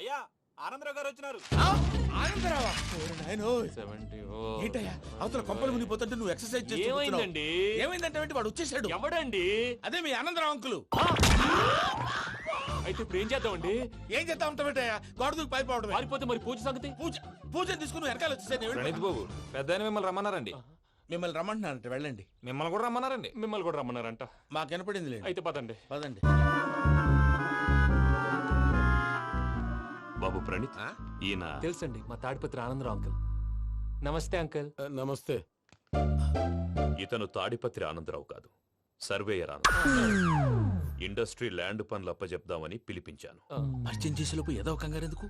అయ్యా ఆనందరావు గారు వచ్చినారు. ఆనందరావా? ఏంటయ్యా అవతల కొంపలు మునిగిపోతుంటే నువ్వు ఎక్సర్సైజ్ చేస్తూ ఏమైందండి? ఏమైందంటే వాడు వచ్చేసాడు. ఎవడండి? అదే మీ ఆనందరావు అంకులు. అయితే ఇప్పుడు ఏం చేద్దామండి? ఏం చేస్తా ఉంటావేటయ్యా? గోడ దూకి పైపోవడం. పారిపోతే మరి పూజ సంగతి? పూజ తీసుకుని వెనకాల వచ్చేసాను. ప్రణీత్ బాబు పెద్ద మిమ్మల్ని రమ్మన్నారండి. మిమ్మల్ని రమ్మంటున్నారంట, వెళ్ళండి. మిమ్మల్ని కూడా రమ్మన్నారండి. మిమ్మల్ని కూడా రమ్మన్నారంట. మాకు వినపడింది లేదు. అయితే పదండి. పదండి. బాబు ప్రణీత్, ఈయన తెలుసండి, మా తాడిపత్రి ఆనందరావు అంకుల్. నమస్తే అంకుల్. నమస్తే. ఇతను తాడిపత్రి ఆనందరావు కాదు, సర్వేయర్ ఆనందరావు. ఇండస్ట్రీ ల్యాండ్ పనులు అప్పజెప్దామని పిలిపించాను. పరిచయం చేసేలోపు ఏదో కంగారు ఎందుకు?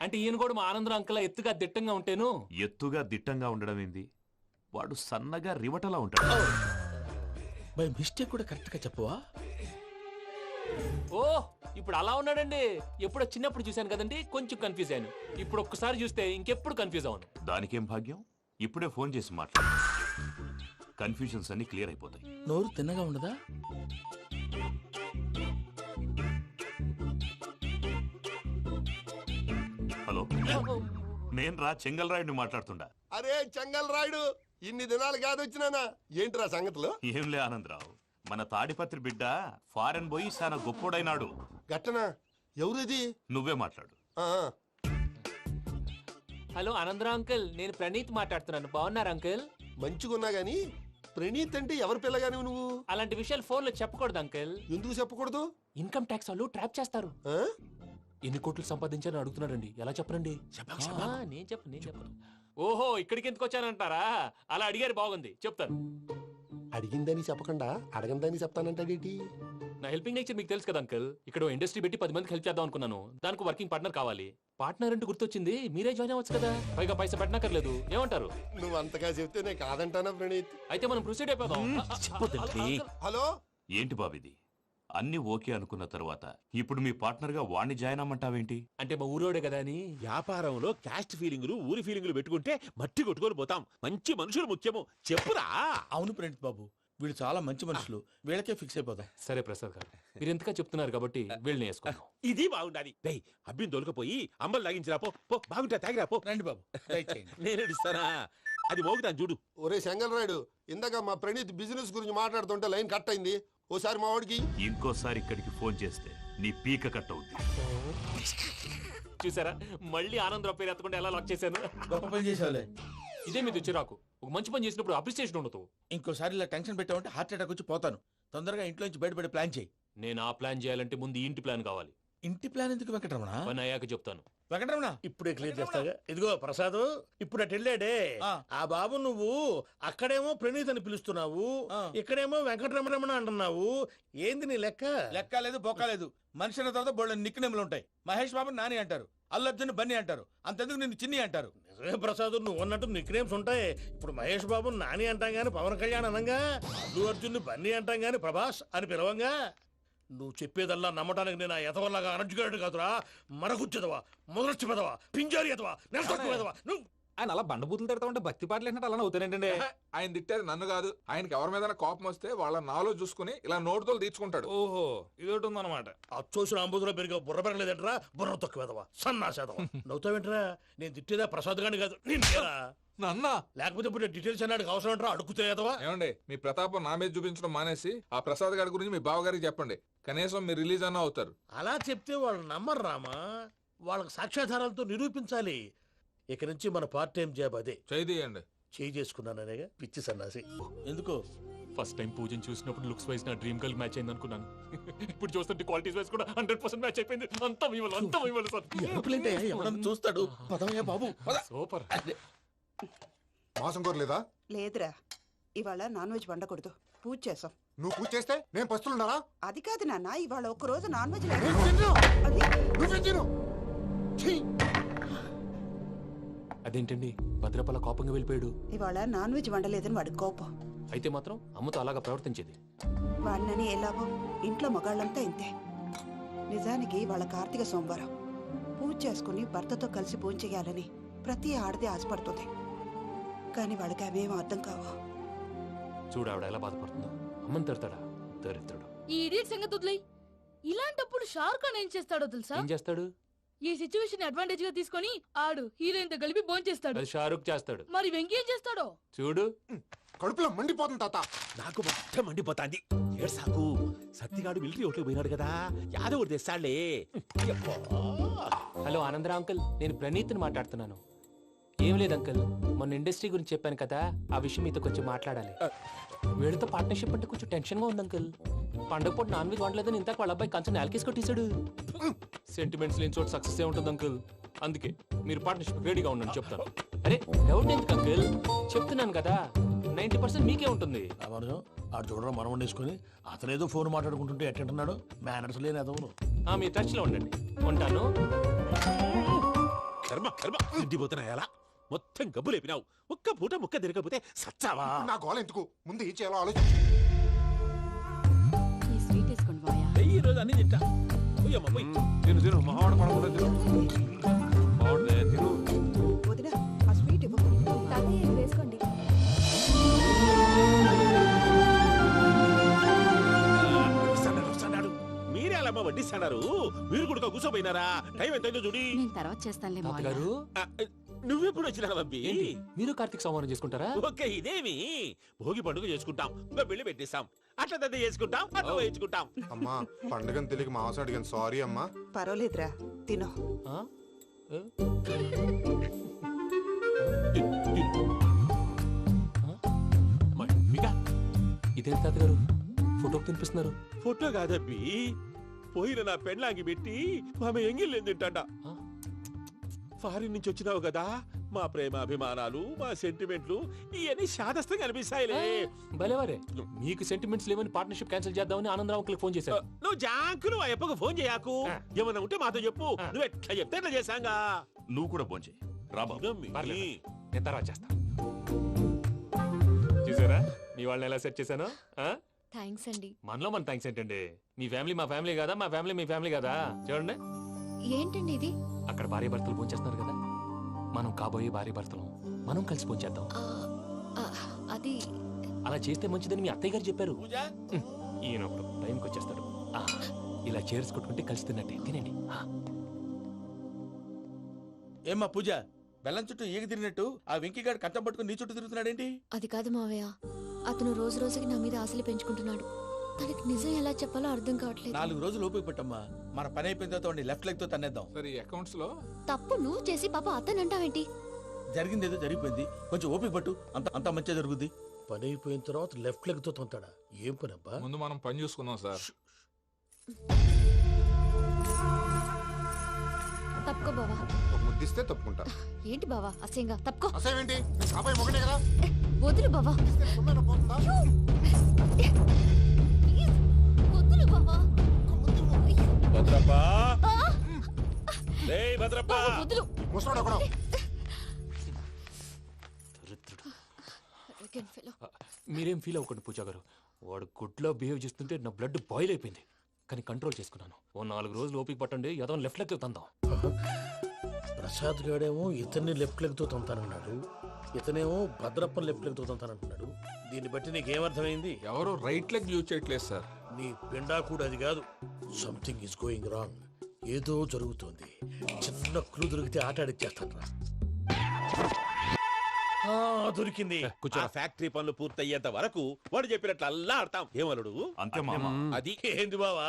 అంటే ఈయన కూడా మా ఆనందరావు అంకుల్ ఎత్తుగా దిట్టంగా ఉంటేను. ఎత్తుగా దిట్టంగా ఉండడం ఏంది, వాడు సన్నగా రివటలా ఉంటాడు. బై మిస్టేక్ కూడా కరెక్ట్ గా చెప్పవా? ఓ ఇప్పుడు అలా ఉన్నాడండి. ఎప్పుడో చిన్నప్పుడు చూశాను కదండి, కొంచెం కన్ఫ్యూజ్ అయ్యాను. ఇప్పుడు ఒక్కసారి చూస్తే ఇంకెప్పుడు కన్ఫ్యూజ్ అవ్వను. దానికేం భాగ్యం, ఇప్పుడే ఫోన్ చేసి మాట్లాడు. కన్ఫ్యూజన్స్ అన్ని క్లియర్ అయిపోతాయి. నోరు తిన్నగా ఉండదా? హలో, నేను రా చెంగల్ రాయుడిని మాట్లాడుతుండా. అరే చెంగల్ రాయుడు, ఇన్ని దినాలు కాదు వచ్చినానా? ఏంట్రా సంగతులు? ఏంలే ఆనందరావు, మన తాడిపత్రి బిడ్డ ఫారెన్ పోయి చాలా గొప్పోడైనాడు. గట్టనా? ఎవరిది? నువ్వే మాట్లాడు. హలో ఆనందరావు అంకుల్, నేను ప్రణీత్ మాట్లాడుతున్నాను. బాగున్నారు అంకుల్? మంచిగున్నా గాని ప్రణీత్ అంటే ఎవరి పిల్లగాని నువ్వు? అలాంటి విషయాలు ఫోన్ లో చెప్పకూడదు అంకుల్. ఎందుకు చెప్పకూడదు? ఇన్కమ్ ట్యాక్స్ వాళ్ళు ట్రాప్ చేస్తారు. ఆ? ఎన్ని కోట్లు సంపాదించాలని అడుగుతున్నాడండి. ఎలా చెప్పరండి? నేను చెప్పను. ఓహో, ఇక్కడికి ఎందుకు వచ్చానంటారా? అలా అడిగారు, బాగుంది, చెప్తాను. అడిగిందని చెప్పకుండా అడగందని చెప్తానంటాడేటి? నా హెల్పింగ్ నేచర్ మీకు తెలుసు కదా అంకుల్. ఇక్కడ ఇండస్ట్రీ పెట్టి 10 మందికి హెల్ప్ చేద్దాం అనుకున్నాను. దానికి వర్కింగ్ పార్ట్నర్ కావాలి. పార్ట్నర్ అంటే గుర్తొచ్చింది, మీరే జాయిన్ అవ్వచ్చు కదా. పైగా పైసా పెట్టనక్కర్లేదు. ఏమంటారు? నువ్వు అంతగా చెప్తే నేను కాదంటానా ప్రణీత్? అయితే మనం ప్రొసీడ్ అయిపోదాం. హలో, ఏంటి బాబిది, అన్ని ఓకే అనుకున్న తర్వాత ఇప్పుడు మీ పార్ట్నర్ గా వాణ్ణి జాయిన్ అమ్మంటావేంటి? అంటే మా ఊరోడే కదా అని. వ్యాపారంలో క్యాస్ట్ ఫీలింగులు, ఊరి ఫీలింగులు పెట్టుకుంటే మట్టి కొట్టుకొని పోతాం. మంచి మనుషులు ముఖ్యము. చెప్పురా. అవును ప్రణీత్ బాబు, వీళ్ళు చాలా మంచి మనుషులు. వీళ్ళకే ఫిక్స్ అయిపోదాం. సరే ప్రసాద్ గారు, మీరు ఎంతగా చెప్తున్నారు కాబట్టి వీళ్ళని వేసుకుందాం. ఇది బాగుండాలి. డై అబ్బిని దొలకపోయి అంబలు తాగించిరా పో. పో బాగుంటా, తాగిరా పో. రండి బాబు, దయచేయండి. నేను ఇస్తానా? అది మోగుతాను చూడు. ఒరే చెంగల్ రాయుడు, ఇందాక మా ప్రణీత్ బిజినెస్ గురించి మాట్లాడుతుంటే లైన్ కట్ అయింది. ఓసారి మా వాడికి ఇంకోసారి ఇక్కడికి ఫోన్ చేస్తే నీ పీక కట్ అవుద్ది. చూసారా, మళ్ళీ ఆనందరావు పేరు ఎత్తకుండా ఎలా లాక్ చేశాను. గొప్ప పని చేసేవాళ్ళే. ఇదే మీద చిరాకు. ఒక మంచి పని చేసినప్పుడు అప్రిసియేషన్ ఉండదు. ఇంకోసారి ఇలా టెన్షన్ పెట్టామంటే హార్ట్ అటాక్ వచ్చి పోతాను. తొందరగా ఇంట్లో నుంచి బయటపడే ప్లాన్ చేయి. నేను ఆ ప్లాన్ చేయాలంటే ముందు ఇంటి ప్లాన్ కావాలి. ఇంటి ప్లాన్ ఎందుకు వెంకటరమణ? పని అయ్యాక చెప్తాను. వెంకటరమణ ఇప్పుడే క్లియర్ చేస్తాగా. ఇదిగో ప్రసాద్, ఇప్పుడు అటు వెళ్ళాడే ఆ బాబు, నువ్వు అక్కడేమో ప్రణీత్ అని పిలుస్తున్నావు, ఇక్కడేమో వెంకటరమణ అంటున్నావు. ఏంది నీ లెక్క? లెక్క లేదు, బొక్క లేదు. మనిషి అన్న తర్వాత బోళ్ళ నిక్నెములు ఉంటాయి. మహేష్ బాబు నాని అంటారు, అల్లు అర్జున్ బన్నీ అంటారు, అంతెందుకు నిన్ను చిన్ని అంటారు. నిజమే ప్రసాద్, నువ్వు అన్నట్టు నిక్ నేమ్స్ ఉంటాయి. ఇప్పుడు మహేష్ బాబు నాని అంటాం గాని పవన్ కళ్యాణ్ అనంగా, అల్లు అర్జున్ బన్నీ అంటాం గాని ప్రభాస్ అని పిలవంగా. నువ్వు చెప్పేదల్లా నమ్మటానికి నేను ఎతవల్లాగా అనర్జుకేటెడ్ కాదురా. మరగుచ్చదవా, మొదలచ్చి పెదవా, పింజారి ఎదవా, నెలసొక్కు పెదవా. నువ్వు ఆయన అలా బండబూతులు తిడతా ఉంటే భక్తి పాటలు ఏంటంటే అలా అవుతానంటే. ఆయన తిట్టేది నన్ను కాదు, ఆయనకి ఎవరి మీద కోపం వస్తే వాళ్ళ నాలో చూసుకుని ఇలా నోటుతో తీర్చుకుంటాడు. ఓహో, ఇదొకటి ఉందన్నమాట. అచ్చోసిన అంబుధులో పెరిగే బుర్ర పెరగలేదంటరా. బుర్ర తొక్కు వెదవా, సన్నాసేదవా. నవ్వుతావేంట్రా? నేను తిట్టేదా ప్రసాద్ గాని కాదు, నిన్నేరా. నన్నా? లేకపోతే ఇప్పుడు డీటెయిల్స్ అన్నాడు అవసరం అంటారా? అడుగుతాయేదవా. ఏమండి, మీ ప్రతాపం నా మీద చూపించడం మానేసి ఆ ప్రసాద్ గారి గురించి మీ బావగారికి చెప్పండి. కనీసం మీరు రిలీజ్ అన్న అవుతారు. అలా చెప్తే వాళ్ళు నమ్మరు రామా. వాళ్ళకి సాక్ష్యాధారాలతో నిరూపించాలి. ఇక నుంచి మన పార్ట్ టైం జాబ్ అదే. చేయండి. చేయి చేసుకున్నాననేగా పిచ్చి సన్నాసి. ఎందుకు? ఫస్ట్ టైం పూజను చూసినప్పుడు లుక్స్ వైజ్ నా డ్రీమ్ గర్ల్ మ్యాచ్ అయింది అనుకున్నాను. ఇప్పుడు చూస్తుంటే క్వాలిటీస్ వైజ్ కూడా 100% మ్యాచ్ అయిపోయింది. అంతా మీ వల్ల సార్. ఎవడన్నా చూస్తాడు. పదవయ్యా బాబు, పద. సూపర్. మాసం కోరలేదా? లేదురా, ఇవాళ నాన్ వెజ్ వండకూడదు. పూజ చేసాం. నువ్వు పూజ చేస్తే నేను పస్తులున్నారా? అది కాదు నాన్న, ఇవాళ ఒక్క రోజు నాన్ వెజ్ అదేంటండి భద్రపల కోపంగా వెళ్ళిపోయాడు? ఇవాళ నాన్ వెజ్ వండలేదని వాడి కోపం. అయితే మాత్రం అమ్మతో అలాగా ప్రవర్తించేది. వాడినని ఎలాగో ఇంట్లో మగాళ్ళంతా ఇంతే. నిజానికి వాళ్ళ కార్తీక సోమవారం పూజ చేసుకుని భర్తతో కలిసి పూజ చేయాలని ప్రతి ఆడది ఆశపడుతుంది. కానీ వాడికి అవేం అర్థం కావు. చూడు ఆవిడ ఎలా బాధపడుతుందో. అమ్మని తిడతాడా? దరిద్రుడు. ఈ ఇడియట్ సంగతి వదిలేయ్. ఇలాంటప్పుడు షారుఖ్ ఖాన్ ఏం చేస్తాడో తెలుసా? ఏం చేస్తాడు? ఈ సిచ్యువేషన్ అడ్వాంటేజ్ గా తీసుకొని ఆడు హీరోయిన్ తో కలిపి భోంచేస్తాడు. అది షారుఖ్ చేస్తాడు. మరి వెంకీ ఏం చేస్తాడో చూడు. కడుపులో మండిపోతుంది తాత. నాకు మొత్తం మండిపోతాంది. ఏడు సాకు సత్తిగాడు మిలిటరీ ఓట్లు పోయినాడు కదా, యాదవ్ తెస్తాడులే. హలో ఆనందరావు అంకుల్, నేను ప్రణీత్ని మాట్లాడుతున్నాను. ఏం లేదు అంకుల్, మొన్న ఇండస్ట్రీ గురించి చెప్పాను కదా, ఆ విషయం మీతో కొంచెం మాట్లాడాలి. వీళ్ళతో పార్ట్నర్షిప్ అంటే కొంచెం టెన్షన్ గా ఉంది అంకుల్. పండగ పూట నాన్ వెజ్ వండలేదని ఇంతకు వాళ్ళ అబ్బాయి కంచెం నేలకేసి కొట్టేశాడు. సెంటిమెంట్స్ లేని చోట సక్సెస్ ఏ ఉంటుంది అంకుల్. అందుకే మీరు పార్ట్నర్షిప్ రెడీగా ఉండండి చెప్తాను. అరే డౌట్ ఎందుకు అంకుల్, చెప్తున్నాను కదా 90% మీకే ఉంటుంది. రామానుజం ఆడు చూడడం మనం వండేసుకుని అతనేదో ఫోన్ మాట్లాడుకుంటుంటే ఎట్టంటున్నాడు. మేనర్స్ లేని అదవును. మీ టచ్ లో ఉండండి. ఉంటాను. కర్మ కర్మ తిండిపోతున్నాయలా మొత్తం గబ్బు లేపినావు. ఒక్క పూట ముక్క తిరగకపోతే సచ్చావా? నా గోల ఎందుకు, ముందు ఏం చేయాలో ఆలోచించు. ఈ స్వీట్ వేసుకోండి బాయా. ఈ రోజు అన్ని తింటా. పోయమ్మ పోయి. తిను తిను మావాడ పడకుండా తిను. మావాడదే తిను. వదిన ఆ స్వీట్ ఇవ్వకు. తాతయ్య వేసుకోండి. వస్తున్నాడు. మీరే అలా వడ్డిస్తాడారు. మీరు కూడా కూర్చోపోయినారా? టైం ఎంతైందో చూడి. నేను తర్వాత చేస్తానులే తాతగారు ఆ, నువ్వెప్పుడు వచ్చినా బంబి? ఏంటి మీరు కార్తీక్ సంహారం చేసుకుంటారా? ఓకే, ఇదేమి భోగి పండుగ చేసుకుంటాం, పెళ్లి పెట్టిస్తాం, అట్లా దద్ద చేసుకుంటాం, అట్లా వేయించుకుంటాం. అమ్మా పండుగని తెలియక మాంసం అడిగాను, సారీ అమ్మా. పర్వాలేదురా, తినో. ఆ? ఏ? ఇదేంటి తాతగారు ఫోటోకి తినిపిస్తున్నారు? ఫోటో కాదబ్బి, పోయిన నా పెళ్ళాంగి పెట్టి ఆమె ఎంగిల్లేం తింటాడ. ఫారిన్ నుంచి వచ్చినావు కదా, మా ప్రేమ అభిమానాలు, మా సెంటిమెంట్లు ఇవన్నీ శాదస్తంగా అనిపిస్తాయిలే. భలేవారే, మీకు సెంటిమెంట్స్ లేవని పార్ట్నర్షిప్ క్యాన్సిల్ చేద్దామని ఆనందరావు అంకుల్ ఫోన్ చేశారు. నువ్వు జాంకులు ఆ అప్పకు ఫోన్ చేయకు. ఏమన్నా ఉంటే మాతో చెప్పు. నువ్వు ఎట్లా చెప్తే ఎట్లా చేశాంగా. నువ్వు కూడా భోంచేయి రా బాబు. పర్లేదు, నేను తర్వాత చేస్తా. చూసారా మీ వాళ్ళని ఎలా సెట్ చేశాను? థ్యాంక్స్ అండి. మనలో మన థ్యాంక్స్ ఏంటండి? మీ ఫ్యామిలీ మా ఫ్యామిలీ కదా, మా ఫ్యామిలీ మీ ఫ్యామిలీ కదా. చూడండి, ఏంటండి ఇది? అక్కడ భార్య భర్తలు భోంచేస్తున్నారు కదా, మనం కాబోయే భార్య భర్తలు మనం కలిసి భోంచేద్దాం. అది అలా చేస్తే మంచిదని మీ అత్తయ్య గారు చెప్పారు. పూజ ఈయన ఒకడు టైంకి వచ్చేస్తాడు. ఇలా చేర్స్ కొట్టుకుంటే కలిసి తిన్నట్టే. తినండి. ఏమ్మా పూజ, బెల్లం చుట్టూ ఈగ తిరిగినట్టు ఆ వెంకీగాడు కట్టం పట్టుకుని నీ చుట్టూ తిరుగుతున్నాడేంటి? అది కాదు మావయ్య, అతను రోజు రోజుకి నా మీద ఆశలు పెంచుకుంటున్నాడు. తనకి నిజం ఎలా చెప్పాలో అర్థం కావట్లేదు. 4 రోజులు ఓపిక పట్టమ్మా, మన పని అయిపోయిన తర్వాత లెఫ్ట్ లెగ్ తో తన్నేద్దాం. సరే అకౌంట్స్ లో తప్పు నువ్వు చేసి పాప అతను అంటావేంటి? జరిగింది ఏదో జరిగిపోయింది, కొంచెం ఓపిక పట్టు, అంత మంచిగా జరుగుద్ది. పని అయిపోయిన తర్వాత లెఫ్ట్ లెగ్ తో తొంతాడా? ఏం పని అబ్బా? ముందు మనం పని చూసుకుందాం సార్. తప్పుకో బావా. ఒక ముద్దిస్తే తప్పుకుంటా. ఏంటి బావా అసహ్యంగా? తప్పుకో. అసేమేంటి, అబ్బాయి మొగనే కదా. వదులు బావా. సుమ్మేనా పోతుందా? వదులు బావా. భద్రప్పా, రేయ్ భద్రప్పా. వదులు. ముసలోడు ఒకడు. Arrogant fellow. మీరేం ఫీల్ అవ్వకండి పూజా గారు. వాడు గుడ్లో బిహేవ్ చేస్తుంటే నా బ్లడ్ బాయిల్ అయిపోయింది, కానీ కంట్రోల్ చేసుకున్నాను. ఓ 4 రోజులు ఓపిక పట్టండి, ఏదో లెఫ్ట్ లెగ్ తందాం. ప్రసాద్ గాడేమో ఇతన్ని లెఫ్ట్ లెగ్ తో తొంతానన్నాడు, ఇతనేమో భద్రప్ప లెఫ్ట్ లెగ్ తో తొంతానంటున్నాడు. దీన్ని బట్టి నీకేమర్థమైంది? ఎవరు రైట్ లెగ్ యూజ్ చేయట్లేదు సార్. నీ పిండా కూడా అది కాదు. Something is going wrong. ఏదో జరుగుతోంది. చిన్న క్లూ దొరికితే ఆట ఆడిచ్చేస్తాను. దొరికింది. ఆ ఫ్యాక్టరీ పనులు పూర్తయ్యేంత వరకు వాడు చెప్పినట్లు అల్లా ఆడతాం. ఏమలుడు? అంతే మామ. అది ఏంది బావా,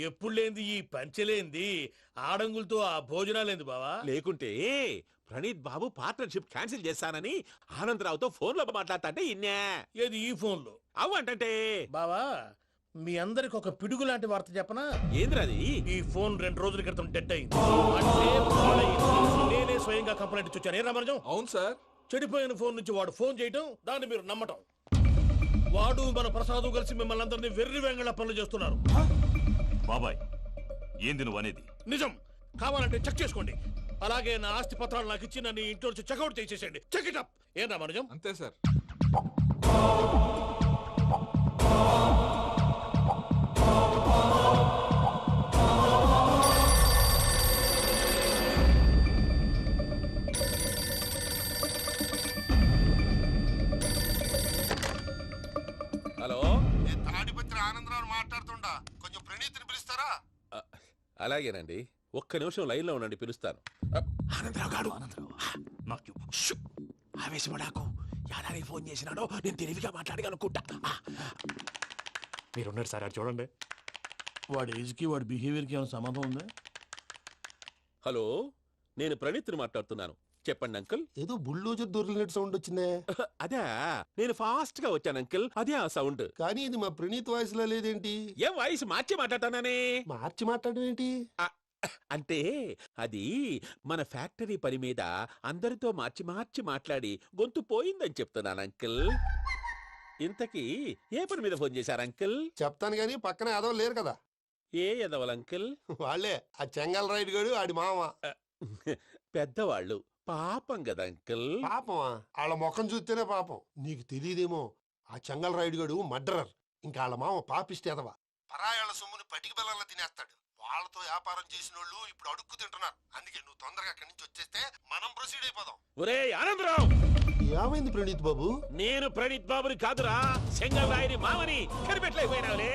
ఎప్పుడు లేంది ఈ పంచలేంది, ఆడంగులతో ఆ భోజనాలేంది బావా? లేకుంటే ప్రణీత్ బాబు పార్ట్నర్షిప్ క్యాన్సిల్ చేస్తానని ఆనందరావుతో ఫోన్ లో మాట్లాడతాంటే ఇన్నే. ఏది ఈ ఫోన్ లో? అవ్వంటే బావా, మీ అందరికి ఒక పిడుగు లాంటి వార్త చెప్పనా? ఏంద్రది? ఈ ఫోన్ 2 రోజుల క్రితం డెడ్ అయింది. అంటే పాడైంది. నేనే స్వయంగా కంప్లైంట్ ఇచ్చాను. ఏ రామరాజం? అవును సార్. చెడిపోయిన ఫోన్ నుంచి వాడు ఫోన్ చేయటం, దాన్ని మీరు నమ్మటం. వాడు మన ప్రసాదు కలిసి మిమ్మల్ని అందరినీ వెర్రి వెంగళ పనులు చేస్తున్నారు. బాబాయ్, ఏంది నువ్వు అనేది? నిజం. కావాలంటే చెక్ చేసుకోండి. అలాగే నా ఆస్తి పత్రాలు నాకు ఇచ్చి నన్ను ఇంట్లో నుంచి చెక్అౌట్ చేసేసేయండి. Check it up. ఏం రామరాజం? అంతే సార్. హలో, నేను తాడిపత్రి ఆనందరావు మాట్లాడుతుండా, కొంచెం ప్రణీతిని పిలుస్తారా? అలాగేనండి. ఒక్క నిమిషం లైన్లో ఉండండి, పిలుస్తాను. ఆనందరావు గాడు నాకు చెప్పు. షూ! ఆవేశపడాకు. యాదానికి ఫోన్ చేసినాడో నేను తెలివిగా మాట్లాడగలనుకుంటా. మీరున్నారు సార్, అది చూడండి. వాడి ఏజ్కి వాడి బిహేవియర్కి ఏమైనా సంబంధం ఉందా? హలో, నేను ప్రణీత్ని మాట్లాడుతున్నాను. చెప్పండి అంకుల్. ఏదో బుల్డోజర్ దొరికినట్టు సౌండ్ వచ్చిందే. అదే, నేను ఫాస్ట్ గా వచ్చాను అంకుల్, అదే ఆ సౌండ్. కానీ ఇది మా ప్రణీత్ వాయిస్ లో లేదేంటి? ఏం వాయిస్ మార్చి మాట్లాడతానని? మార్చి మాట్లాడడం ఏంటి? అంటే అది మన ఫ్యాక్టరీ పని మీద అందరితో మార్చి మార్చి మాట్లాడి గొంతు పోయిందని చెప్తున్నాను అంకుల్. ఇంతకీ ఏ పని మీద ఫోన్ చేశారు అంకుల్? చెప్తాను గానీ పక్కన ఏదో లేరు కదా. ఏ ఎదవల్ అంకుల్? వాళ్ళే ఆ చెంగల్ రైడ్ గడు ఆడి మామ. పెద్దవాళ్ళు పాపం కదా అంకుల్. పాపమా? వాళ్ళ ముఖం చూస్తేనే పాపం. నీకు తెలియదేమో, ఆ చెంగల్ రైడ్ గడు మర్డరర్. ఇంకా వాళ్ళ మామ పాపిస్తేదవా. పరాయాళ్ళ సొమ్ముని పటికి బెల్లంలో తినేస్తాడు. వాళ్ళతో వ్యాపారం చేసిన వాళ్ళు ఇప్పుడు అడుక్కు తింటున్నారు. అందుకే నువ్వు తొందరగా అక్కడి నుంచి వచ్చేస్తే మనం ప్రొసీడ్ అయిపోదాం. ఒరే ఆనందరావు, ఏమైంది ప్రణీత్ బాబు? నేను ప్రణీత్ బాబుని కాదురా, సెంగల్ రాయని మామని. కనిపెట్టలేకపోయినావులే.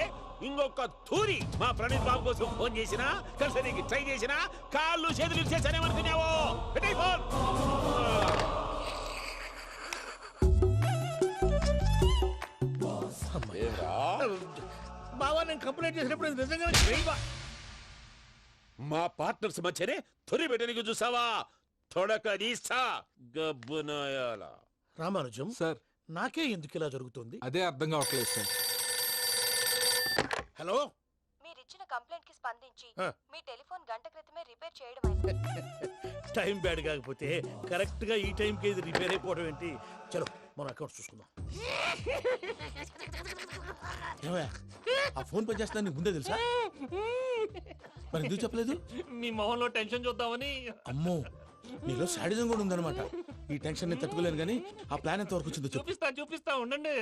ఇంకొక తూరి మా ప్రణీత్ బాబు కోసం ఫోన్ చేసినా, కలిసి ట్రై చేసినా కాళ్ళు చేతులు చేశానేమనుకున్నావో. పెట్టేయ్ ఫోన్. బావా, నేను కంప్లైంట్ చేసినప్పుడు ఇది నిజంగా చేయవా? మా పార్ట్నర్స్ మధ్యనే తొలి పెట్టడానికి చూసావా? తొడక తీస్తా గబ్బునాయాల. రామానుజం సార్, నాకే ఎందుకు ఇలా జరుగుతుంది? అదే అర్థం కావట్లేదు సార్. హలో, మీరిచ్చిన కంప్లైంట్ కి స్పందించి ఆ. మీ టెలిఫోన్ గంట క్రితమే రిపేర్ చేయడం టైం బ్యాడ్ కాకపోతే కరెక్ట్ గా ఈ టైంకి ఇది రిపేర్ అయిపోవడం ఏంటి? చలో మన అకౌంట్ చూసుకుందాం. ఏమయ్య, ఆ ఫోన్ పని చేస్తున్నా నీకు ముందే తెలుసా? మరి ఎందుకు చెప్పలేదు? మీ మొహంలో టెన్షన్ చూద్దామని. అమ్మో, నీలో శాడిజం కూడా ఉందన్నమాట. ఈ టెన్షన్ నేను తట్టుకోలేను కానీ ఆ ప్లాన్ ఎంత వరకు వచ్చిందో చెప్పు. చూపిస్తా ఉండండి.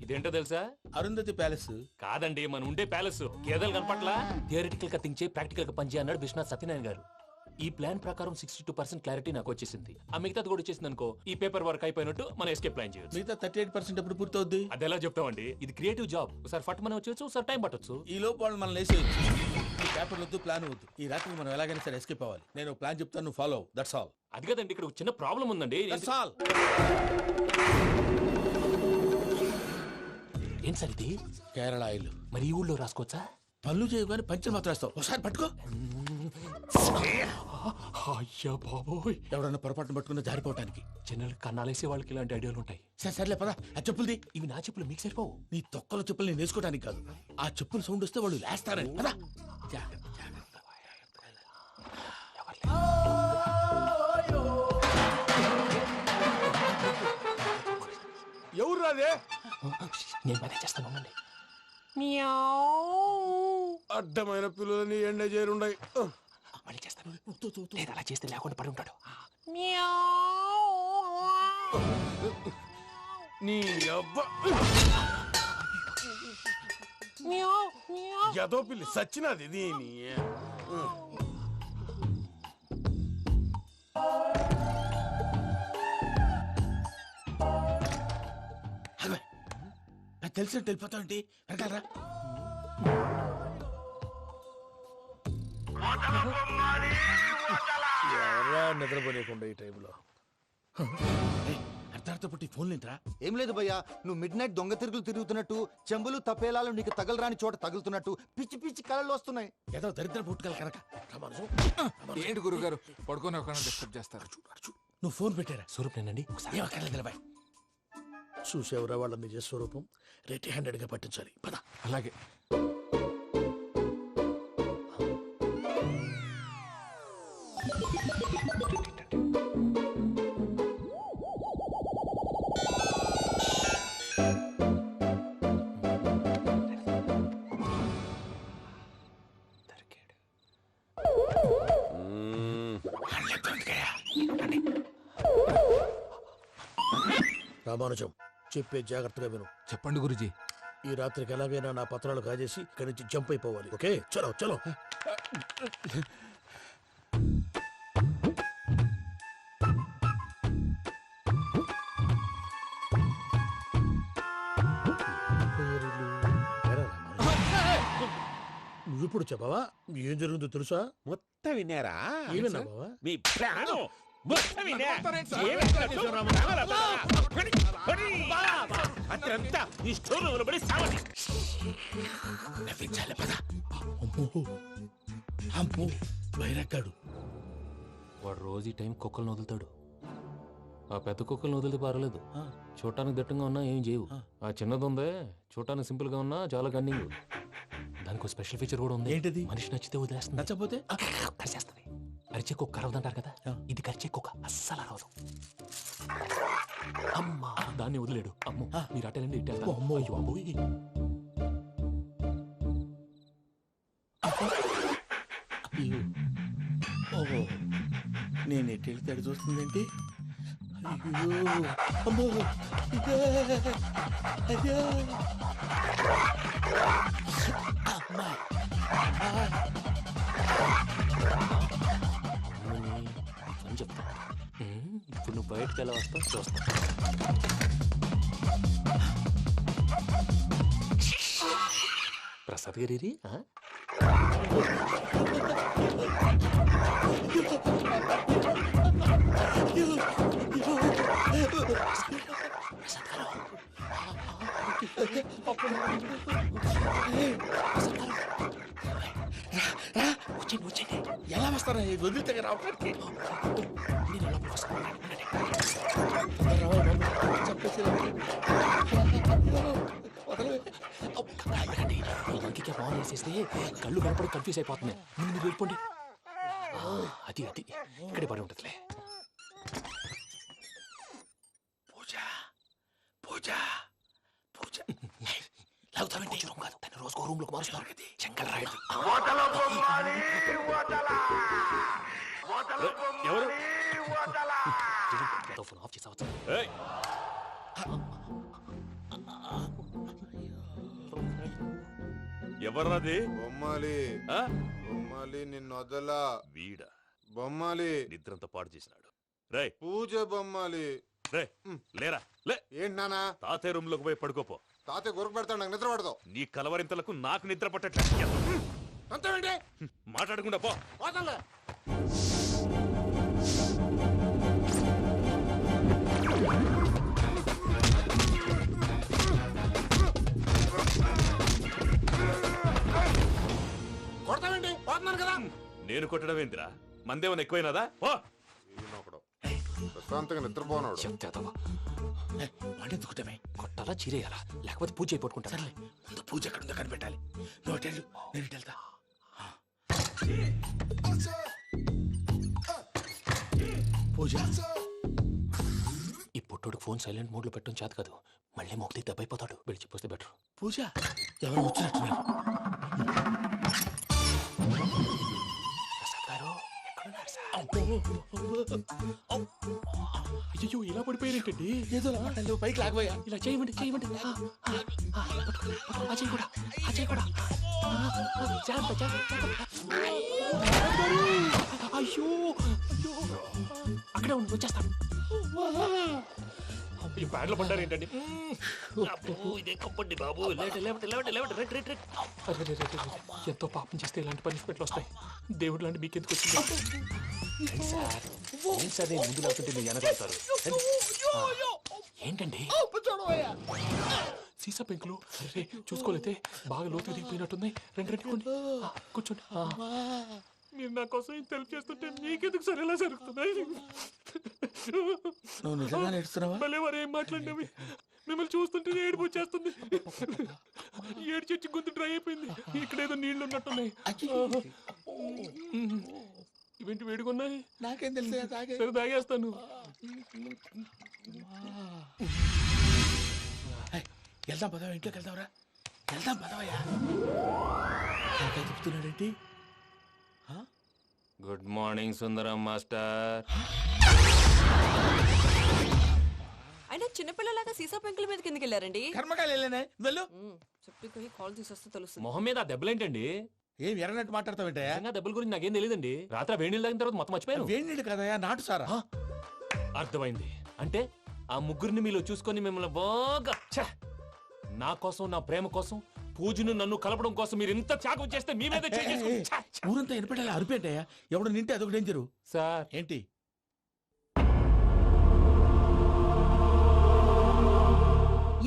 ఇదేంటో తెలుసా? అరుంధతి ప్యాలెస్ కాదండి, మన ఉండే ప్యాలెస్. గేదెలు కనపట్లా? థియరిటికల్ గా థింక్ చేయి, ప్రాక్టికల్ గా పనిచేయ అన్నాడు విశ్వనాథ్ సత్యనారాయణ గారు. ఈ ప్లాన్ ప్రకారం 62% క్లారిటీ నాకు వచ్చేసింది. ఆ మిగతాది కూడా వచ్చేసింది అనుకో, ఈ పేపర్ వర్క్ అయిపోయినట్టు మనం ఎస్కేప్ ప్లాన్ చేయొచ్చు. మిగతా 38% ఎప్పుడు పూర్తవుద్ది? అది ఎలా చెప్తామండి? ఇది క్రియేటివ్ జాబ్. ఒకసారి ఫట్ మనం వచ్చేచ్చు, ఒకసారి టైం పట్టొచ్చు. ఈ లోపు వాళ్ళు మనం లేసేయచ్చు. ఈ పేపర్ వద్దు, ప్లాన్ వద్దు. ఈ రాత్రి మనం ఎలాగైనా సరే ఎస్కేప్ అవ్వాలి. నేను ప్లాన్ చెప్తాను, నువ్వు ఫాలో. That's all. అది కదండి, ఇక్కడ ఒక చిన్న ప్రాబ్లం ఉందండి. That's all. ఏం సార్ ఇది? కేరళ ఆయిల్. మరి ఈ ఊళ్ళో రాసుకోవచ్చా? పనులు చేయగానే పంచర్ మాత్రం వేస్తావు. ఒకసారి పట్టుకో. అయ్యా బాబోయ్, ఎవడన్నా పొరపాటున పట్టుకున్న జారిపోవటానికి. జనరల్ కన్నాలేసే వాళ్ళకి ఇలాంటి ఐడియాలు ఉంటాయి. సరే సర్లే పదా. ఆ చెప్పులది. ఇవి నా చెప్పులు, మీకు సరిపోవు. నీ తొక్కల చెప్పులు నేను వేసుకోవడానికి కాదు, ఆ చెప్పులు సౌండ్ వస్తే వాళ్ళు లేస్తారని. పదా. ఎవరు రాదే? నేను మేనేజ్ చేస్తాను, ఉండండి. అడ్డమైన పిల్లలని ఎండ చేరుండయి. మళ్ళీ చేస్తాను. లేదు, అలా చేస్తే లేకుండా పడి ఉంటాడు. నీ అబ్బా ఎదో పిల్లి సచ్చినది దీని. నాకు తెలిసినట్టు వెళ్ళిపోతావు ఏంటి? వెనకాలరా. ఎవరా నిద్రపోలేకుండా ఈ టైంలో? అర్ధార్థ పుట్టి ఫోన్ లేంట్రా? ఏం లేదు భయ్యా, నువ్వు మిడ్ నైట్ దొంగ తిరుగులు తిరుగుతున్నట్టు, చెంబులు తపేలాలు నీకు తగలరాని చోట తగులుతున్నట్టు పిచ్చి పిచ్చి కళలు వస్తున్నాయి. ఏదో దరిద్ర పుట్టుకల కనుక. ఏంటి గురుగారు పడుకొని ఒక డిస్టర్బ్ చేస్తారు? నువ్వు ఫోన్ పెట్టారా? స్వరూప్ నేనండి. ఏం అక్కర్లేదు నిలబాయ్. చూసేవరా వాళ్ళ నిజ స్వరూపం. రెడీ హ్యాండెడ్ గా పట్టించాలి. పద. అలాగే. రామానుజం, చెప్పే జాగ్రత్తగా విను. చెప్పండి గురుజీ. ఈ రాత్రికి ఎలాగైనా నా పత్రాలు కాజేసి ఇక్కడి నుంచి జంప్ అయిపోవాలి. ఓకే, చలో చలో. ఇప్పుడు చెప్పవా ఏం జరుగుతుందో తెలుసా? మొత్తం విన్నారా? ఏమన్నా బావా? మీ ప్రాణం మొత్తం విన్నా? అతనంతా ఈ స్టోర్ రూమ్ లో పడి సావండి. నవ్వించాలి పద. అమ్మో అమ్మో బైరక్కాడు. వాడు రోజు ఈ టైం కుక్కలను వదులుతాడు. ఆ పెద్ద కుక్కలను వదిలితే పర్వాలేదు, చూడటానికి దట్టంగా ఉన్నా ఏం చేయవు. ఆ చిన్నది ఉందే చూడటానికి సింపుల్ గా ఉన్నా చాలా గన్నింగ్. దానికి ఒక స్పెషల్ ఫీచర్ కూడా ఉంది. ఏంటిది? మనిషి నచ్చితే వదిలేస్తుంది, నచ్చపోతే కరిచేస్తుంది. అరిచే కుక్క అరవదంటారు కదా, ఇది కరిచే కుక్క అస్సలు అరవదు. అమ్మా దాన్ని వదిలేడు. అమ్మో మీరు అటెండి ఇట్టేస్తారు. అమ్మో. అయ్యో అబ్బోయ్. ఓహో నేను ఎటు వెళ్తాడు చూస్తుందేంటి? అయ్యో అమ్మో ఇదే. అయ్యో అమ్మా. అని చెప్తా. ఇప్పుడు నువ్వు బయటకు ఎలా వస్తావు చూస్తా. ప్రసాద్ గారి ఎలా వస్తారా వదిలితే రావడానికి? ఇంకే ఫోన్ వేసేస్తే కళ్ళు కనపడి కన్ఫ్యూజ్ అయిపోతుంది. ముందు మీరు వెళ్ళిపోండి. అది అది ఇక్కడే పడి ఉంటుందిలే. పూజ పూజ పూజ లాగుతామంటే రూమ్ కాదు, తను రోజుకో రూమ్ లోకి మారుస్తున్నారు కదా. చెంగల్ రాయుడు ఎవరు? ఫోన్ ఆఫ్ చేసావచ్చు. ఎవర్రాది? బొమ్మాలి ఆ? బొమ్మాలి నిన్ను వదలా. వీడ బొమ్మాలి నిద్రంతా పాడు చేసినాడు. రే పూజ బొమ్మాలి. రే లేరా లే. ఏంటి నానా? తాతయ్య రూమ్ లోకి పోయి పడుకోపో. తాతయ్య గురకు పెడతాడు, నాకు నిద్ర పడతావు. నీ కలవరింతలకు నాకు నిద్ర పట్టట్లేదు. అంతేంటి? మాట్లాడకుండా పో. పోతాలే. కొడతావేంటి? పోతున్నాను కదా. నేను కొట్టడం ఏందిరా? మందేమన్నా ఎక్కువైనదా? పో. ప్రశాంతంగా నిద్రపోనాడు. చెప్తావా వాడెందుకుంటామే? కొట్టాలా చీరేయాలా లేకపోతే పూజ అయిపోట్టుకుంటా. సర్లే ముందు పూజ ఎక్కడ ఉందో కనిపెట్టాలి. నువ్వు అటు వెళ్ళు, నేను ఇటు వెళ్తా. పూజ ఈ పుట్టోడికి ఫోన్ సైలెంట్ మోడ్ లో పెట్టడం చేత కాదు, మళ్ళీ మోగితే దెబ్బైపోతాడు. వెళ్ళి చెప్పొస్తే బెటర్. పూజ ఎవరు వచ్చినట్టున్నారు? ప్రసాద్ గారు ఎక్కడున్నారు సార్? అయ్యో ఇలా పడిపోయారేంటండి? ఏదో లాటలు పైకి లాగబోయా. ఇలా చేయమండి చేయమండి. అజయ్ కూడా అజయ్ కూడా జాగ్రత్త జాగ్రత్త. అయ్యో అయ్యో అక్కడే ఉండి వచ్చేస్తాను. ఈ బ్యాగ్లో పడ్డారు ఏంటండి? ఇదే కప్పండి బాబు. ఎంతో పాపం చేస్తే ఇలాంటి పనిష్మెంట్లు వస్తాయి. దేవుడు లాంటి మీకెందుకు వచ్చింది? సార్ నేను ముందు లేకుంటే మీరు వెనకాడతారు. ఏంటండి సీసా పెంకులు? అరే చూసుకోలేతే బాగా లోతు దిగిపోయినట్టున్నాయి. రెండు రెండు కూర్చోండి. మీరు నా కోసం ఇంత హెల్ప్ చేస్తుంటే మీకెందుకు సరే ఎలా జరుగుతున్నాయి? నువ్వు నిజంగా నేర్చుతున్నావా? మళ్ళీ వారు ఏం మాట్లాడినవి మిమ్మల్ని చూస్తుంటే ఏడుపు వచ్చేస్తుంది. ఏడు చెట్టు గొంతు డ్రై అయిపోయింది. ఇక్కడ ఏదో నీళ్లు ఉన్నట్టున్నాయి. ఇవేంటి వేడుకున్నాయి? నాకేం తెలుసు? సరే తాగేస్తాను. వెళ్దాం పదవా, ఇంట్లోకి వెళ్దాంరా. వెళ్దాం పదవయ్యా. చెప్తున్నాడేంటి? గుడ్ మార్నింగ్ సుందరం మాస్టర్. అయినా చిన్నపిల్లలాగా సీసా పెంకుల మీద కిందకి వెళ్ళారండి. కర్మకాయలు వెళ్ళానే వెళ్ళు. చెప్పి కాల్ తీసేస్తే తెలుస్తుంది. మొహం మీద ఆ దెబ్బలేంటండి? ఏం ఎర్రనట్టు మాట్లాడతావేంటయా? దెబ్బల గురించి నాకేం తెలియదండి. రాత్రి వేడి నీళ్ళు తాగిన తర్వాత మొత్తం మర్చిపోయాను. వేడి నీళ్ళు కదయా, నాటు సారా. అర్థమైంది. అంటే ఆ ముగ్గురిని మీలో చూసుకొని మిమ్మల్ని బాగా నా కోసం నా ప్రేమ కోసం పూజను నన్ను కలపడం కోసం మీరు ఇంత త్యాగం చేస్తే మీ మీద ఊరంతా ఎనపెట్టాలి అరిపేటయ్యా ఎవడు నింటే అదొక డేంజరు సార్. ఏంటి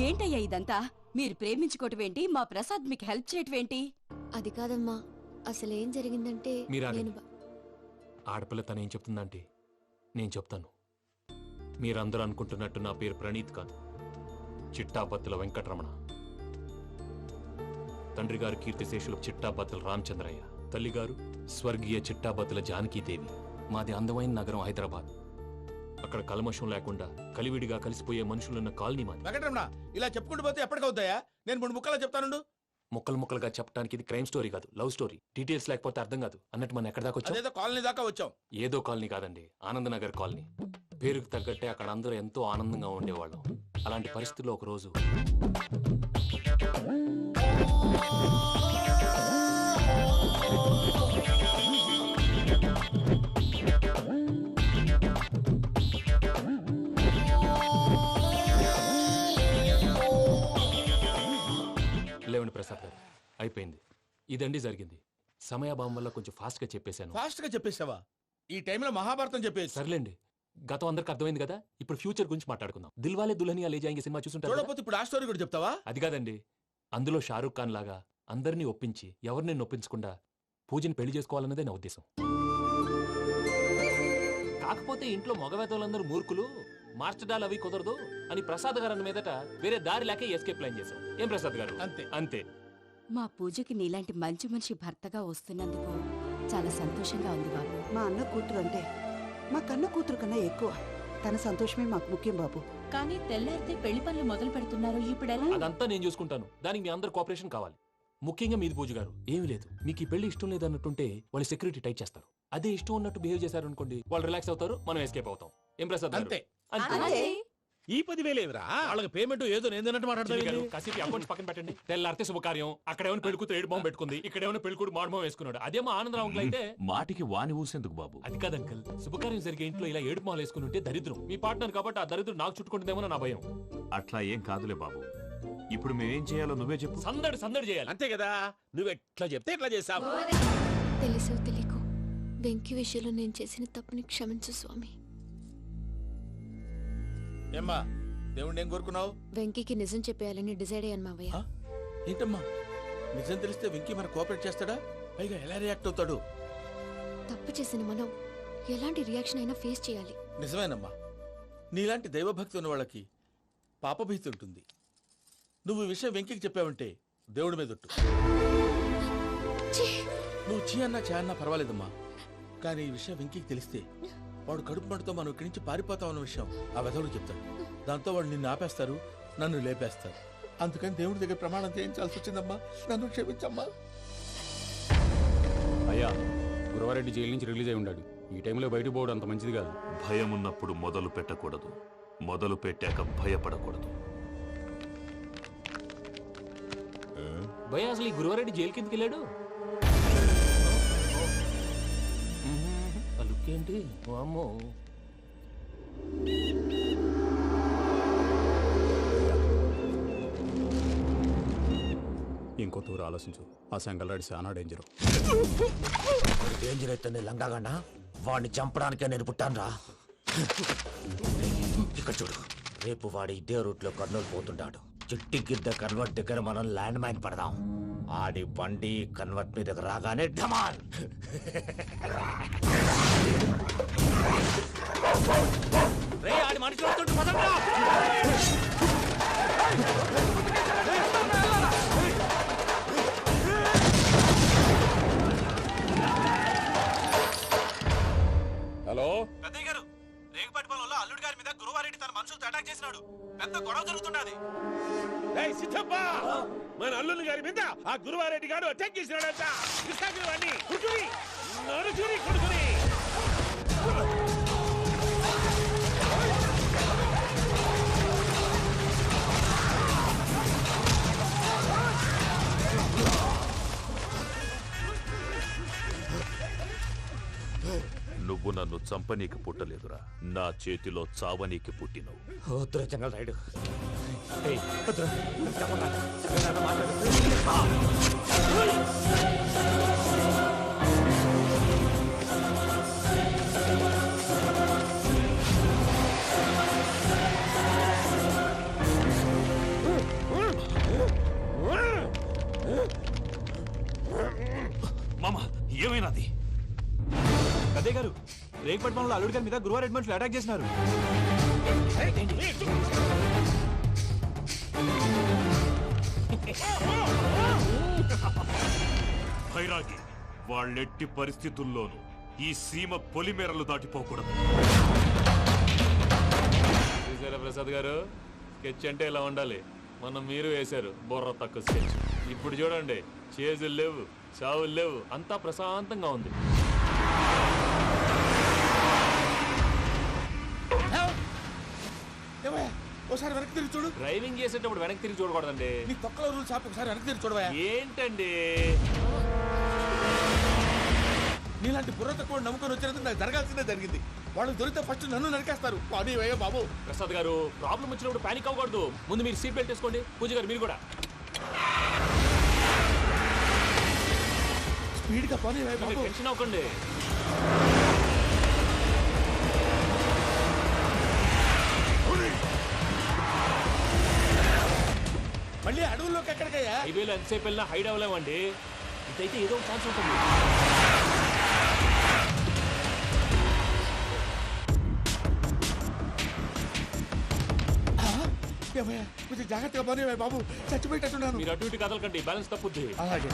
ఏంటయ్యా ఇదంతా? మీరు ప్రేమించుకోవటం ఏంటి? మా ప్రసాద్ మీకు హెల్ప్ చేయటం ఏంటి? అది కాదమ్మా, అసలు ఏం జరిగిందంటే మీరు నేను ఆడపిల్ల తనేం చెప్తుందంటే నేను చెప్తాను. మీరందరూ అనుకుంటున్నట్టు నా పేరు ప్రణీత్ కాదు, చిట్టాపత్తుల వెంకటరమణ. తండ్రి గారు కీర్తిశేషులు చిట్టాపత్తుల రామచంద్రయ్య, తల్లిగారు స్వర్గీయ చిట్టాపత్తుల జానకీదేవి. మాది అందమైన నగరం హైదరాబాద్. అక్కడ కల్మషం లేకుండా కలివిడిగా కలిసిపోయే మనుషులున్న కాలనీ మాది. వెంకటరమణ ఇలా చెప్పుకుంటూ పోతే ఎప్పటికవుతాయా? నేను 3 ముక్కలా చెప్తాను. ముక్కలు ముక్కలుగా చెప్పడానికి ఇది క్రైమ్ స్టోరీ కాదు, లవ్ స్టోరీ. డీటెయిల్స్ లేకపోతే అర్థం కాదు. అన్నట్టు మనం ఎక్కడ దాకా వచ్చాం? అదేదో కాలనీ దాకా వచ్చాం. ఏదో కాలనీ కాదండి, ఆనందనగర్ కాలనీ. పేరుకు తగ్గట్టే అక్కడ అందరూ ఎంతో ఆనందంగా ఉండేవాళ్ళం. అలాంటి పరిస్థితుల్లో ఒక రోజు లేవండి ప్రసాద్ గారు, అయిపోయింది. ఇదండి జరిగింది. సమయాభావం వల్ల కొంచెం ఫాస్ట్ గా చెప్పేశాను. ఫాస్ట్ గా చెప్పేసావా? ఈ టైంలో మహాభారతం చెప్పేసి. సర్లేండి, గతం అందరికి అర్థమైంది కదా. ఇప్పుడు ఫ్యూచర్ గురించి మాట్లాడుకుందాం. దిల్వాలే దుల్హనియా లే జాయేంగే సినిమా చూసుంటారు. చూడకపోతే ఇప్పుడు ఆ స్టోరీ కూడా చెప్తావా? అది కాదండి, అందులో షారూఖ్ ఖాన్ లాగా అందరినీ ఒప్పించి ఎవరిని నొప్పించకుండా పూజని పెళ్లి చేసుకోవాలన్నదే నా ఉద్దేశం. కాకపోతే ఇంట్లో మగవేతలందరూ మూర్ఖులు, మార్చడాలు అవి కుదరదు అని ప్రసాద్ గారు అన్న మీదట వేరే దారి లేక ఎస్కేప్ ప్లాన్ చేశాం. ఏం ప్రసాద్ గారు? అంతే అంతే. మా పూజకి నీలాంటి మంచి మనిషి భర్తగా వస్తున్నందుకు చాలా సంతోషంగా ఉంది బాబు. మా అన్న కూతురు అంటే మా కన్న కూతురు కన్నా ఎక్కువ. తన సంతోషమే మాకు ముఖ్యం బాబు. కానీ తెల్లారితే పెళ్లి పనులు మొదలు పెడుతున్నారు, ఇప్పుడెలా? అదంతా నేను చూసుకుంటాను. దానికి మీ అందరు కోఆపరేషన్ కావాలి. ముఖ్యంగా మీది పూజ గారు. ఏమీ లేదు, మీకు ఈ పెళ్లి ఇష్టం లేదు అన్నట్టుంటే వాళ్ళు సెక్యూరిటీ టైట్ చేస్తారు. అదే ఇష్టం ఉన్నట్టు బిహేవ్ చేశారు అనుకోండి, వాళ్ళు రిలాక్స్ అవుతారు, మనం ఎస్కేప్ అవుతాం. ఏం ప్రసాద్ గారు? అంతే. అంతే. ఈ 10,000 ఏమిరా? వాళ్ళకి పేమెంట్ ఏదో నేందన్నట్టు మాట్లాడతాను. కాసేపు అకౌంట్స్ పక్కన పెట్టండి. తెల్లారితే శుభకార్యం. అక్కడ ఏమైనా పెళ్లి కూతురు ఏడు బాంబు పెట్టుకుంది, ఇక్కడ ఏమైనా పెళ్లి కూతురు మాడు బాంబు వేసుకున్నాడు. అదేమో ఆనందరావు అంకుల్ అయితే మాటికి వాని ఊసేందుకు బాబు? అది కాదు అంకుల్, శుభకార్యం జరిగే ఇంట్లో ఇలా ఏడు మాలు వేసుకుని ఉంటే దరిద్రం. మీ పార్ట్నర్ కాబట్టి ఆ దరిద్రం నాకు చుట్టుకుంటుందేమో నా భయం. అట్లా ఏం కాదులే బాబు. ఇప్పుడు మేమేం చేయాలో నువ్వే చెప్పు. సందడి సందడి చేయాలి. అంతే కదా, నువ్వు ఎట్లా చెప్తే ఎట్లా చేస్తావు. తెలుసో తెలియకో వెంకీ విషయంలో నేను చేసిన తప్పుని క్షమించు స్వామి. ఏమ్మా దేవుణ్ణి ఏం కోరుకున్నావు? వెంకీకి నిజం చెప్పేయాలని డిసైడ్ అయ్యాను మావయ్య. ఏంటమ్మా నిజం తెలిస్తే వెంకీ మన కోఆపరేట్ చేస్తాడా? పైగా ఎలా రియాక్ట్ అవుతాడు? తప్పు చేసిన మనం ఎలాంటి రియాక్షన్ అయినా ఫేస్ చేయాలి. నిజమేనమ్మా, నీలాంటి దైవభక్తి ఉన్న వాళ్ళకి పాపభీతి ఉంటుంది. నువ్వు ఈ విషయం వెంకీకి చెప్పావంటే దేవుడి మీద ఒట్టు. నువ్వు చీ అన్నా చే అన్నా పర్వాలేదమ్మా, కానీ ఈ విషయం వెంకీకి తెలిస్తే వాడు కడుపు మంటతో మనం ఇక్కడి నుంచి పారిపోతాం అన్న విషయం ఆ వెధవుడు చెప్తాడు. దాంతో వాడు నిన్ను ఆపేస్తారు, నన్ను లేపేస్తారు. అందుకని దేవుడి దగ్గర ప్రమాణం చేయించాల్సి వచ్చిందమ్మా, నన్ను క్షమించమ్మా. అయ్యా, గురవారెడ్డి జైలు నుంచి రిలీజ్ అయి ఉన్నాడు. ఈ టైంలో బయటకు పోవడం అంత మంచిది కాదు. భయం ఉన్నప్పుడు మొదలు పెట్టకూడదు, మొదలు పెట్టాక భయపడకూడదు. భయ అసలు ఈ గురువారెడ్డి జైలు కిందకి వెళ్ళాడు. ఏంటి అమ్మో? ఇంకో తూరు ఆలోచించు. ఆ సంగల్రాడి చాలా డేంజర్. డేంజర్ అయితే లంగాగండ వాడిని చంపడానికే నేను పుట్టాను రా. ఇక్కడ చూడు, రేపు వాడి ఇదే రూట్ లో కర్నూలు పోతుంటాడు. చిట్టి గిద్ద కన్వర్ట్ దగ్గర మనం ల్యాండ్ మైన్ పడదాం. ఆడి బండి కన్వర్ట్ మీద రాగానే ఢమాన్. ఆడి మనుషులు వస్తుంటే పదండ్రా. హలో పెద్దయ్య గారు, రేగుపాటి పొలంలో అల్లుడి గారి మీద గురువారెడ్డి తన మనుషులతో అటాక్ చేసినాడు. పెద్ద గొడవ జరుగుతున్నది. సిద్ధప్ప, మన అల్లుని గారి మీద ఆ గురువారెడ్డి గారు అటాక్ చేసినాడంట. కృష్ణాగిరి కుడుకుని నడుచుని కొడుకుని. నువ్వు నన్ను చంపనీకి పుట్టలేదురా, నా చేతిలో చావనీకి పుట్టినవు. వద్దురా జంగల్ రైడ్, మామ ఏమైనాది? అదే గారు రేగపట్నంలో అల్లుడి గారి మీద గురువారెడ్డి మనుషులు అటాక్ చేసినారు. భైరాగి వాళ్ళెట్టి పరిస్థితుల్లోనూ ఈ సీమ పొలిమేరలు దాటిపోకూడదు. చూసారా ప్రసాద్ గారు, స్కెచ్ అంటే ఇలా ఉండాలి. మనం మీరు వేశారు బుర్ర తక్కువ స్కెచ్. ఇప్పుడు చూడండి, చేజులు లేవు, చావులు లేవు, అంతా ప్రశాంతంగా ఉంది. ఒకసారి వెనక్కి తిరిగి చూడు. డ్రైవింగ్ చేసేటప్పుడు వెనక్కి తిరిగి చూడకూడదండి. నీ తొక్కలో రూల్స్ ఆపి ఒకసారి వెనక్కి తిరిగి చూడవా. ఏంటండి నీలాంటి బుర్ర తక్కువ నమ్ముకొని వచ్చినందుకు నాకు జరగాల్సిందే జరిగింది. వాళ్ళు దొరికితే ఫస్ట్ నన్ను నరికేస్తారు. పానీ వయ్యా బాబు. ప్రసాద్ గారు, ప్రాబ్లం వచ్చినప్పుడు పానిక్ అవ్వకూడదు. ముందు మీరు సీట్ బెల్ట్ వేసుకోండి. పూజ గారు మీరు కూడా స్పీడ్గా పానీ వయ్యా బాబు. టెన్షన్ అవ్వకండి. మళ్ళీ అడవుల్లోకి ఎక్కడికయ్యా? హైవేలో ఎంతసేపు వెళ్ళినా హైడ్ అవ్వలేమండి. ఇదైతే ఏదో ఒక ఛాన్స్ ఉంటుంది. కొంచెం జాగ్రత్తగా పని బాబు, చచ్చిపోయేటట్టున్నాను. మీరు అటు ఇటు కదలకండి, బ్యాలెన్స్ తప్పుద్ది. అలాగే.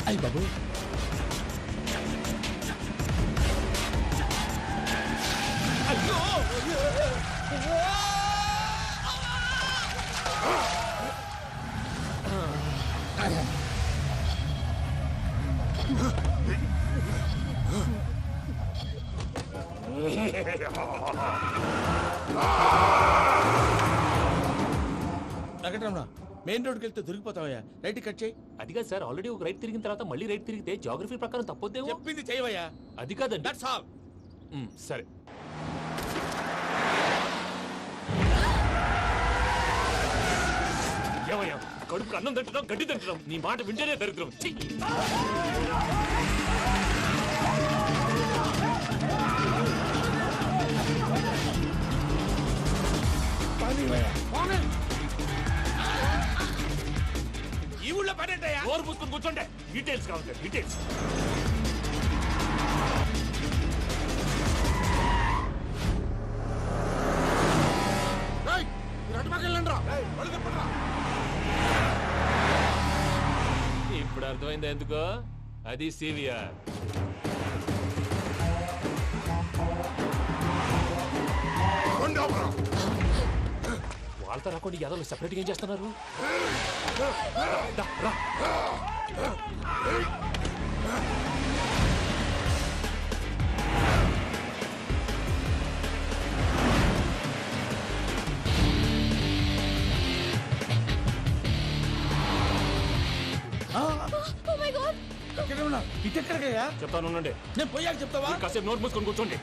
అయ్యి బాబు, అయ్యో వెంకటరమణ, మెయిన్ రోడ్కి వెళ్తే దొరికిపోతావయ్యా. రైట్ కట్ చేయి. అది కాదు సార్, ఆల్రెడీ ఒక రైట్ తిరిగిన తర్వాత మళ్ళీ రైట్ తిరిగితే జాగ్రఫీ ప్రకారం తప్పొద్దేమో. చెప్పింది చేయవయ్యా. అది కాదండి. That's all. సరే. ఏమయ్యా, కడుపుకు అన్నం తింటున్నాం, గడ్డి తింటున్నాం. నీ మాట వింటేనే దరిద్రం. ఈ ఊళ్ళో పడేటయ్యా. ఓరు పుస్తకం కూర్చోండి. డీటెయిల్స్ కావాలి, డీటెయిల్స్. ఇప్పుడు అర్థమైందా ఎందుకో? అది సివిఆర్. వాళ్ళతో రాకుండా యాదవులు సెపరేట్గా ఏం చేస్తున్నారు? ఇటెక్కడికయ్యా? చెప్తాను ఉండండి. నేను పోయాక చెప్తావా? కాసేపు నోట్ మూసుకొని కూర్చోండి.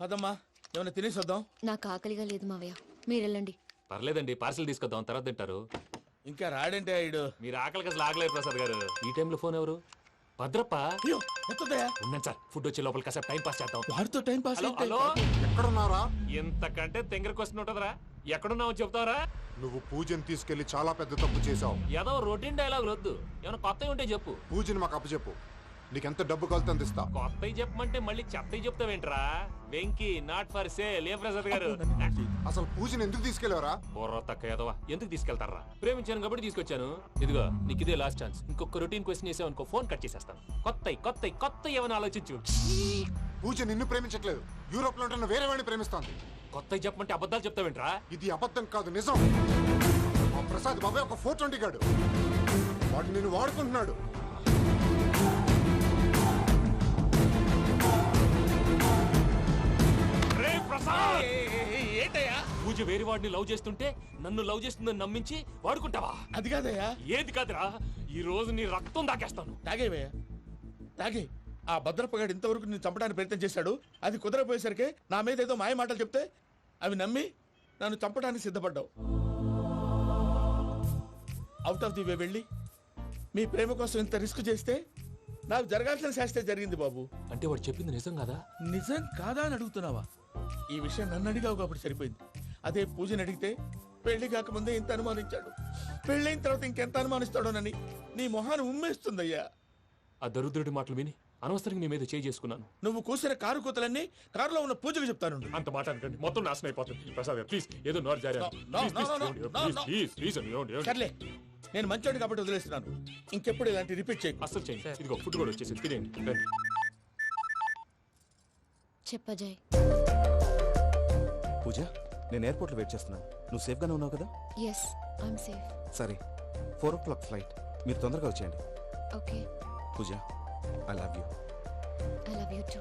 అదమ్మా, ఏమైనా తినేసి వద్దాం. నాకు ఆకలిగా లేదు మావయ్య, మీరు వెళ్ళండి. పర్లేదండి, పార్సిల్ తీసుకొద్దాం, తర్వాత తింటారు. ఇంకా రాడంటే ఆయుడు. మీరు ఆకలికి అసలు ఆగలేదు ప్రసాద్ గారు. ఈ టైంలో ఫోన్ ఎవరు? భద్రప్ప. ఉన్నాను సార్, ఫుడ్ వచ్చే లోపల కాసేపు టైం పాస్ చేద్దాం. వాడితో టైం పాస్. హలో, ఎక్కడున్నారా? ఇంతకంటే తెంగర క్వశ్చన్ ఉంటుందిరా. ఎక్కడున్నావు చెప్తావరా? నువ్వు పూజని తీసుకెళ్లి చాలా పెద్ద తప్పు చేశావు. ఏదో రొటీన్ డైలాగ్ వద్దు, ఏమైనా కొత్తవి ఉంటే చెప్పు. పూజని మాకు అప్పచెప్పు. నీకెంత డబ్బు కలితే అందిస్తా. కొత్తవి చెప్పమంటే మళ్ళీ చెత్తవి చెప్తావేంట్రా? Venky not for sale. ఏ ప్రసాద్ గారు అసలు పూజని ఎందుకు తీసుకెళ్లేవరా? బుర్ర తక్క ఏదవా, ఎందుకు తీసుకెళ్తారా? ప్రేమించాను కాబట్టి తీసుకొచ్చాను. ఇదిగో నీకు ఇదే లాస్ట్ ఛాన్స్. ఇంకొక రొటీన్ క్వశ్చన్ చేసావు అనుకో, ఫోన్ కట్ చేసేస్తాను. కొత్త ఏమైనా ఆలోచించు. పూజ నిన్ను ప్రేమించట్లేదు, యూరోప్ లో ఉంటున్న వేరే వాడిని ప్రేమిస్తోంది. కొత్తవి చెప్పమంటే అబద్ధాలు చెప్తావేంట్రా? ఇది అబద్ధం కాదు, నిజం. మా ప్రసాద్ బాబాయ్ ఒక 420 గాడు, వాడు నిన్ను వాడుకుంటున్నాడు. ఏంటయ్యా పూజ వేరే వాడిని లవ్ చేస్తుంటే నన్ను లవ్ చేస్తుందని నమ్మించి వాడుకుంటావా? అది కాదయ్యా. ఏది కాదురా, ఈ రోజు నీ రక్తం దాకేస్తాను. తాగేవయ్యా, తాగే. ఆ భద్రపగాడు ఇంతవరకు నేను చంపడానికి ప్రయత్నం చేశాడు. అది కుదరపోయేసరికి నా మీద ఏదో మాయ మాటలు చెప్తే అవి నమ్మి నన్ను చంపడానికి సిద్ధపడ్డావు. అవుట్ ఆఫ్ ది వే వెళ్ళి మీ ప్రేమ కోసం ఇంత రిస్క్ చేస్తే నాకు జరగాల్సిన శాస్త్రే జరిగింది బాబు. అంటే వాడు చెప్పింది నిజం కదా? నిజం కాదా అని అడుగుతున్నావా? ఈ విషయం నన్ను అడిగావు కాబట్టి సరిపోయింది. అదే పూజని అడిగితే పెళ్లి కాకముందే ఇంత అనుమానించాడు, పెళ్ళైన తర్వాత ఇంకెంత అనుమానిస్తాడోనని నీ మొహాన్ని ఉమ్మేస్తుందయ్యా. ఆ దరిద్రుడి మాటలు విని అనవసరంగా నీ మీద చేయి చేసుకున్నాను. నువ్వు కూసిన కారు కూతలన్నీ కారులో ఉన్న పూజకు చెప్తాను. అంత మాట అనకండి, మొత్తం నాశనం అయిపోతుంది. ప్రసాద్ ప్లీజ్, ఏదో నోరు జారీ. సర్లే, నేను మంచోడు కాబట్టి వదిలేస్తున్నాను. ఇంకెప్పుడు ఇలాంటి రిపీట్ చేయి. అసలు చేయండి. ఇదిగో ఫుడ్ కూడా వచ్చేసి తినేయండి. చెప్పజాయ్. పూజ, నేను ఎయిర్పోర్ట్లో వెయిట్ చేస్తున్నాను. నువ్వు సేఫ్గానే ఉన్నావు కదా? Yes, I'm safe. సరే, 4 o'clock ఫ్లైట్. మీరు తొందరగా వచ్చేయండి. Okay. Pooja, I love you. I love you too.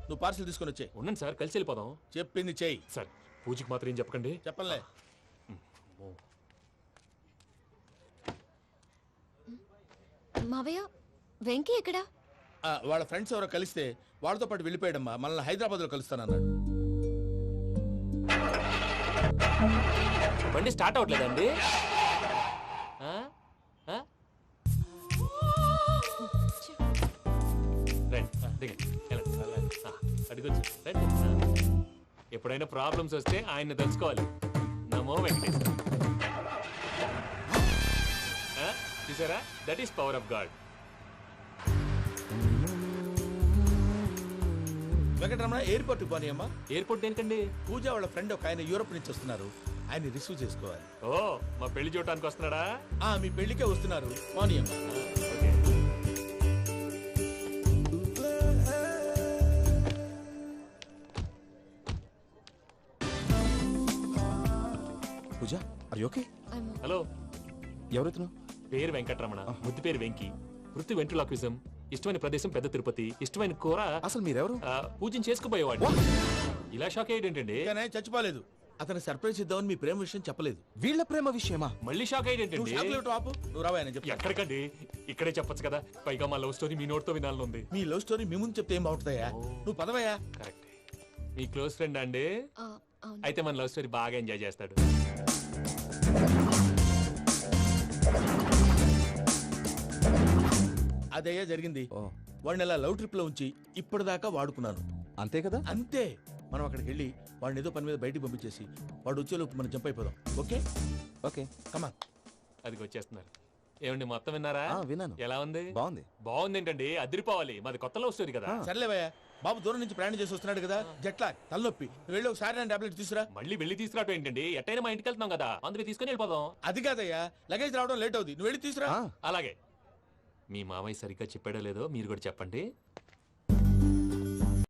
నువ్వు పార్సల్ తీసుకొని వచ్చే. ఉండండి సార్, కలిసి వెళ్ళిపోదాం. చెప్పింది చెయ్యి. సార్ పూజకి మాత్రం ఏం చెప్పకండి. చెప్పలే. మావయ్య, వెంకీ ఎక్కడా? వాళ్ళ ఫ్రెండ్స్ ఎవరో కలిస్తే వాళ్ళతో పాటు వెళ్ళిపోయాడమ్మా. మనల్ని హైదరాబాద్లో కలుస్తానన్నాడు. బండి స్టార్ట్ అవ్వట్లేదండి. అడుగొచ్చు. ఎప్పుడైనా ప్రాబ్లమ్స్ వస్తే ఆయన్ని తెలుసుకోవాలి. నమో వెంకటేశ్వర. చూసారా, that is power of God. Venkataramana, airport పోనీ అమ్మా. ఎయిర్పోర్ట్ ఏంటండి? పూజ వాళ్ళ ఫ్రెండ్ ఒక ఆయన యూరోప్ నుంచి వస్తున్నారు, ఆయన రిసీవ్ చేసుకోవాలి. ఓ, మా పెళ్లి చూడటానికి వస్తున్నాడా? మీ పెళ్లికే వస్తున్నారు. పోనీ అమ్మా. పూజ, ఆర్ యు ఓకే? హలో, ఎవరైతును? పేరు వెంకటరమణ, ముద్దు పేరు వెంకీ, వృత్తి వెంట్రులాక్విజం, ఇష్టమైన ప్రదేశం పెద్ద తిరుపతి, ఇష్టమైన కూర. అసలు మీరెవరు? పూజను చేసుకుపోయేవాడు. ఇలా షాక్ అయ్యేటండి? చచ్చిపోలేదు. అతను సర్ప్రైజ్ ఇద్దామని మీ ప్రేమ విషయం చెప్పలేదు. వీళ్ళ ప్రేమ విషయమా? మళ్ళీ షాక్ అయ్యేటండి? నువ్వు రావా, ఎక్కడికండి, ఇక్కడే చెప్పొచ్చు కదా. పైగా మా లవ్ స్టోరీ మీ నోట్తో వినాలని ఉంది. మీ లవ్ స్టోరీ మీ ముందు చెప్తే ఏం బాగుంటుందయ్యా? నువ్వు పదవయ్యా. కరెక్ట్. మీ క్లోజ్ ఫ్రెండ్ అండి? అయితే మన లవ్ స్టోరీ బాగా ఎంజాయ్ చేస్తాడు. అదయ్యా జరిగింది. వాడిని అలా లవ్ ట్రిప్ లో ఉంచి ఇప్పటిదాకా వాడుకున్నాను. అంతే కదా? అంతే. మనం అక్కడికి వెళ్ళి వాడిని ఏదో పని మీద బయటికి పంపించేసి వాడు వచ్చేలోపు మనం జంప్ అయిపోదాం. ఓకే ఓకే, కమాన్. అది వచ్చేస్తున్నారు. ఏమండి, మొత్తం విన్నారా? విన్నాను. ఎలా ఉంది? బాగుంది. బాగుంది ఏంటండి, అదిరిపోవాలి. మాది కొత్త లవ్ స్టోరీ కదా. సర్లేవయ్యా, బాబు దూరం నుంచి ప్రయాణం చేసి వస్తున్నాడు కదా, జట్లా తలనొప్పి. వెళ్ళి ఒకసారి టాబ్లెట్ తీసుకురా. మళ్ళీ వెళ్ళి తీసుకురావటం ఏంటండి? ఎట్టైనా మా ఇంటికి వెళ్తున్నాం కదా, అందుకే తీసుకుని వెళ్ళిపోదాం. అది కాదయ్యా, లగేజ్ రావడం లేట్ అవుతుంది. నువ్వు వెళ్ళి తీసుకురా. అలాగే. మీ మామయ్య సరిగ్గా చెప్పాడో లేదో మీరు కూడా చెప్పండి.